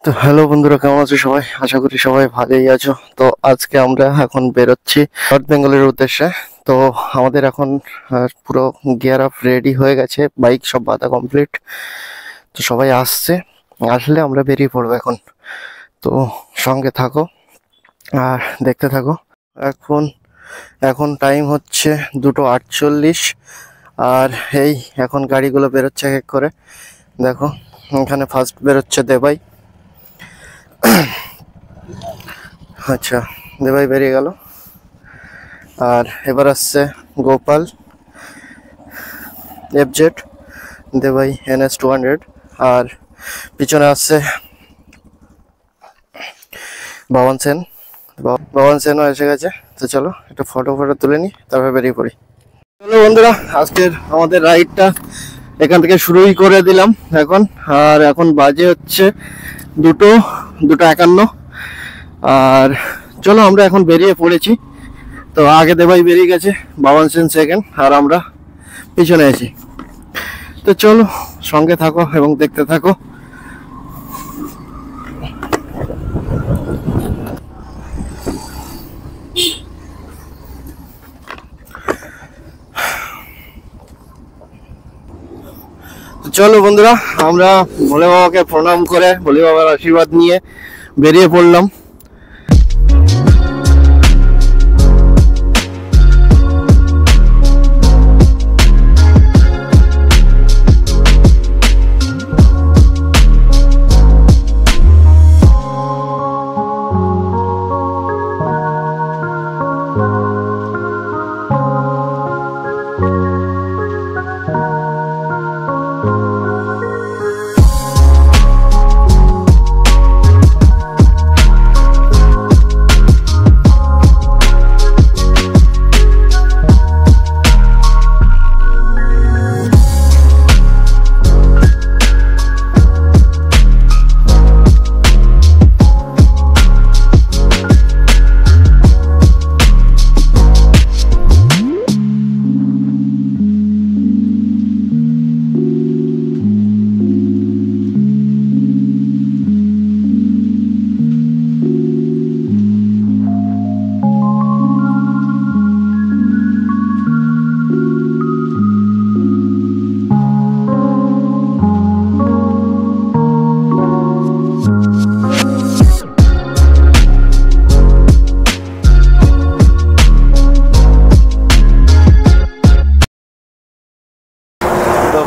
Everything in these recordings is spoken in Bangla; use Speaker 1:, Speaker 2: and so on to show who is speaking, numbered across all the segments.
Speaker 1: তো হ্যালো বন্ধুরা, কেমন আছো সবাই? আশা করি সবাই ভালোই আছো। তো আজকে আমরা এখন বেরোচ্ছি নর্থ বেঙ্গলের উদ্দেশ্যে। তো আমাদের এখন পুরো গিয়ার আপ রেডি হয়ে গেছে, বাইক সব বাঁধা কমপ্লিট। তো সবাই আসলে আমরা বেরিয়ে পড়বো এখন। তো সঙ্গে থাকো আর দেখতে থাকো। এখন এখন টাইম হচ্ছে 2:48। আর এই এখন গাড়িগুলো বেরোচ্ছে এক এক করে। দেখো, এখানে ফার্স্ট বেরোচ্ছে দেবাই। আচ্ছা, দেবাই বেরিয়ে গেল। আর এবার আসছে গোপাল এফজেড, দেবাই NS200। আর পিছনে আসছে বাবন সেনও এসে গেছে। তো চলো একটা ফটো তুলে নিই, তারপরে বেরিয়ে পড়ি। চলো বন্ধুরা, আজকের আমাদের রাইডটা এখান থেকে শুরুই করে দিলাম এখন। আর এখন বাজে হচ্ছে 2:51। আর চলো আমরা এখন বেরিয়ে পড়েছি। তো আগে দেবাই বেরিয়ে গেছে, বাবন সেন সেকেন্ড, আর আমরা পিছনে আছি। তো চলো সঙ্গে থাকো এবং দেখতে থাকো। চলো বন্ধুরা, আমরা ভোলে বাবাকে প্রণাম করে ভোলে বাবার আশীর্বাদ নিয়ে বেরিয়ে পড়লাম।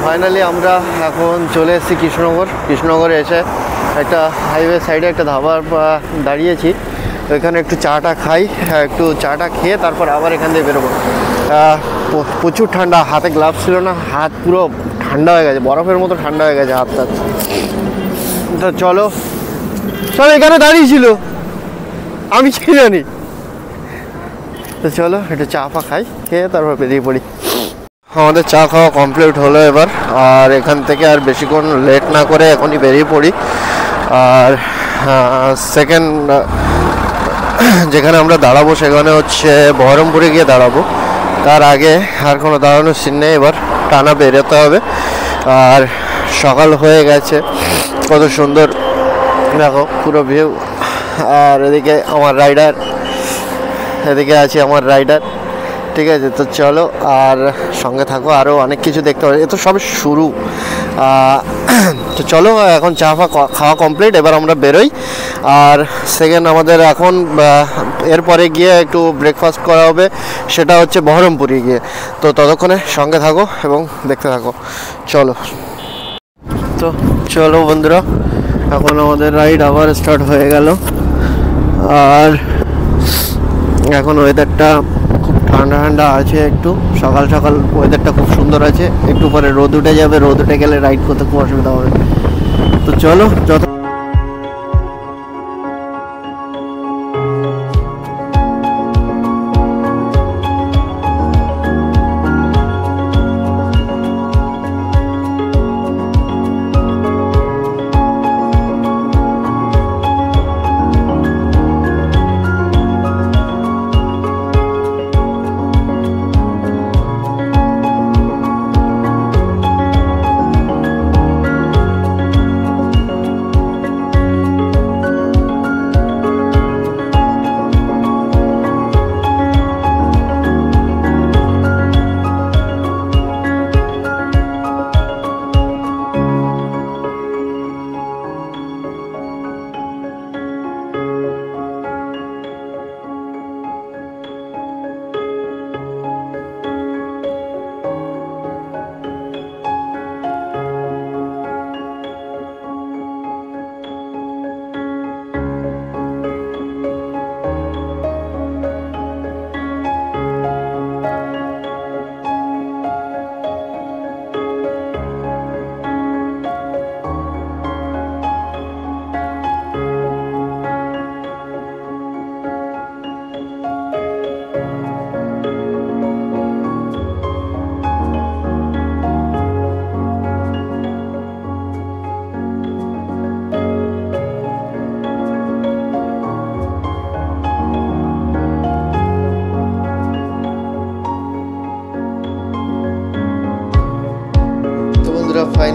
Speaker 1: ফাইনালি আমরা এখন চলে এসেছি কৃষ্ণনগরে এসে একটা হাইওয়ে সাইডে একটা ধাবার দাঁড়িয়েছি। তো এখানে একটু চাটা খাই, একটু চাটা খেয়ে তারপর আবার এখান থেকে বেরোবো। প্রচুর ঠান্ডা, হাতে গ্লাভস ছিল না, হাত পুরো ঠান্ডা হয়ে গেছে, বরফের মতো ঠান্ডা হয়ে গেছে হাতটা। তো চলো, এখানে দাঁড়িয়েছিল, আমি কি জানি। তো চলো একটু চা খাই, খেয়ে তারপর বেরিয়ে পড়ি। আমাদের চা খাওয়া কমপ্লিট হলো এবার। আর এখান থেকে আর বেশিক্ষণ লেট না করে এখনই বেরিয়ে পড়ি। আর সেকেন্ড যেখানে আমরা দাঁড়াবো সেখানে হচ্ছে বহরমপুরে গিয়ে দাঁড়াবো। তার আগে আর কোনো দাঁড়ানোর সিন নেই, এবার টানা বেরোতে হবে। আর সকাল হয়ে গেছে, কত সুন্দর দেখো পুরো ভিউ। আর এদিকে আছে আমার রাইডার। ঠিক আছে, তো চলো আর সঙ্গে থাকো, আরও অনেক কিছু দেখতে পাবে। এ তো সবে শুরু। তো চলো, এখন চা খাওয়া কমপ্লিট, এবার আমরা বেরোই। আর সেকেন্ড আমাদের এখন এরপরে গিয়ে একটু ব্রেকফাস্ট করা হবে, সেটা হচ্ছে বহরমপুরে গিয়ে। তো ততক্ষণে সঙ্গে থাকো এবং দেখতে থাকো। তো চলো বন্ধুরা, এখন আমাদের রাইড আবার স্টার্ট হয়ে গেল। আর এখন ওয়েদারটা ঠান্ডা আছে, একটু সকাল ওয়েদারটা খুব সুন্দর আছে। একটু পরে রোদ উঠে যাবে, রোদ উঠে গেলে রাইড করতে খুব অসুবিধা হবে। তো চলো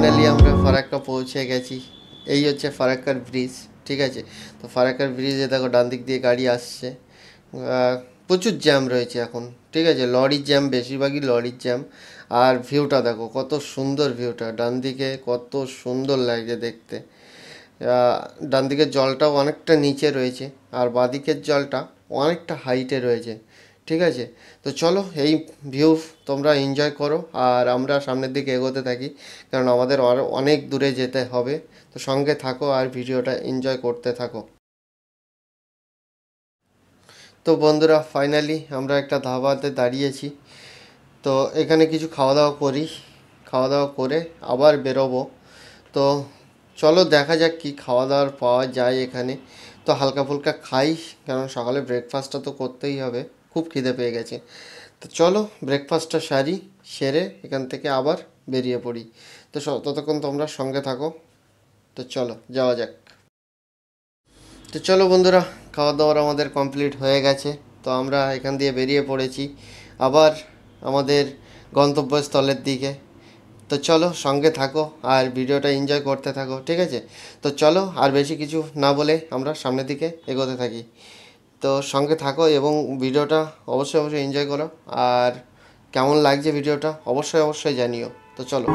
Speaker 1: ফাইনালি আমরা ফারাক্কা পৌঁছে গেছি। এই হচ্ছে ফারাক্কার ব্রিজ, ঠিক আছে। তো ফারাক্কার ব্রিজে দেখো ডান দিক দিয়ে গাড়ি আসছে, প্রচুর জ্যাম রয়েছে এখন, ঠিক আছে। লরির জ্যাম, বেশিরভাগই লরির জ্যাম। আর ভিউটা দেখো কত সুন্দর, ভিউটা ডান দিকে কত সুন্দর লাগছে দেখতে। ডান দিকের জলটাও অনেকটা নিচে রয়েছে, আর বাঁদিকের জলটা অনেকটা হাইটে রয়েছে, ঠিক আছে। তো চলো এই ভিউ তোমরা এনজয় করো, আর আমরা সামনের দিকে এগোতে থাকি, কারণ আমাদের আরও অনেক দূরে যেতে হবে। তো সঙ্গে থাকো আর ভিডিওটা এনজয় করতে থাকো। তো বন্ধুরা, ফাইনালি আমরা একটা ধাবাতে দাঁড়িয়েছি। তো এখানে কিছু খাওয়া দাওয়া করি, খাওয়া দাওয়া করে আবার বেরোবো। তো চলো দেখা যাক কি খাওয়া দাওয়ার পাওয়া যায় এখানে। তো হালকা ফুলকা খাই, কারণ সকালে ব্রেকফাস্টটা তো করতেই হবে, খুব খিদে পেয়ে গেছে। তো চলো ব্রেকফাস্টটা সারি, সেরে এখান থেকে আবার বেরিয়ে পড়ি। তো ততক্ষণ তোমরা সঙ্গে থাকো। তো চলো যাওয়া যাক। তো চলো বন্ধুরা, খাওয়া দাওয়ার আমাদের কমপ্লিট হয়ে গেছে। তো আমরা এখান দিয়ে বেরিয়ে পড়েছি আবার আমাদের গন্তব্যস্থলের দিকে। তো চলো সঙ্গে থাকো আর ভিডিওটা এনজয় করতে থাকো, ঠিক আছে। তো চলো আর বেশি কিছু না বলে আমরা সামনের দিকে এগোতে থাকি। তো সঙ্গে থাকো এবং ভিডিওটা অবশ্যই অবশ্যই এনজয় করো, আর কেমন লাগছে ভিডিওটা অবশ্যই অবশ্যই জানিও। তো চলো।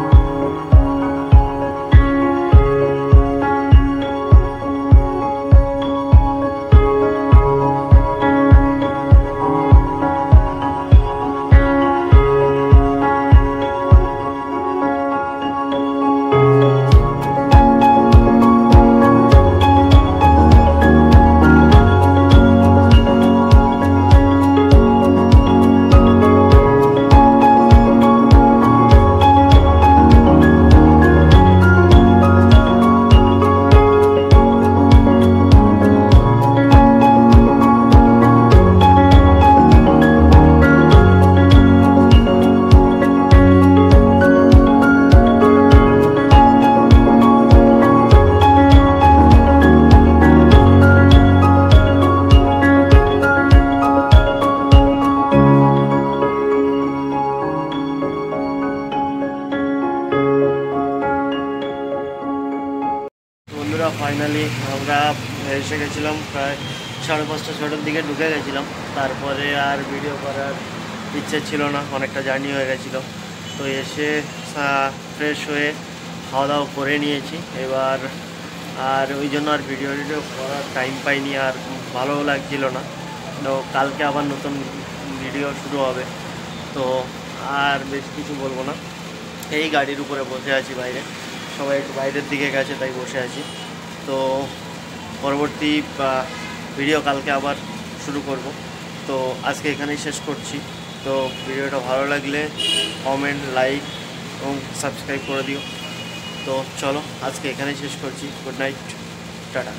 Speaker 1: বন্ধুরা, ফাইনালি আমরা এসে গেছিলাম, প্রায় 5:30-6টার দিকে ঢুকে গেছিলাম। তারপরে আর ভিডিও করার ইচ্ছে ছিল না, অনেকটা জার্নি হয়ে গেছিলো। তো এসে ফ্রেশ হয়ে খাওয়া দাওয়া করে নিয়েছি এবার, আর ওই জন্য আর ভিডিও করার টাইম পাইনি, আর ভালোও লাগছিল না। তো কালকে আবার নতুন ভিডিও শুরু হবে। তো আর বেশি কিছু বলবো না, এই গাড়ির উপরে বসে আছি বাইরে, সবাই একটু বাইরের দিকে গেছে তাই বসে আছি। তো পরবর্তী ভিডিও কালকে আবার শুরু করব। তো আজকে এখানেই শেষ করছি। তো ভিডিওটা ভালো লাগলে কমেন্ট, লাইক এবং সাবস্ক্রাইব করে দিও। তো চলো আজকে এখানেই শেষ করছি। Good night, tata.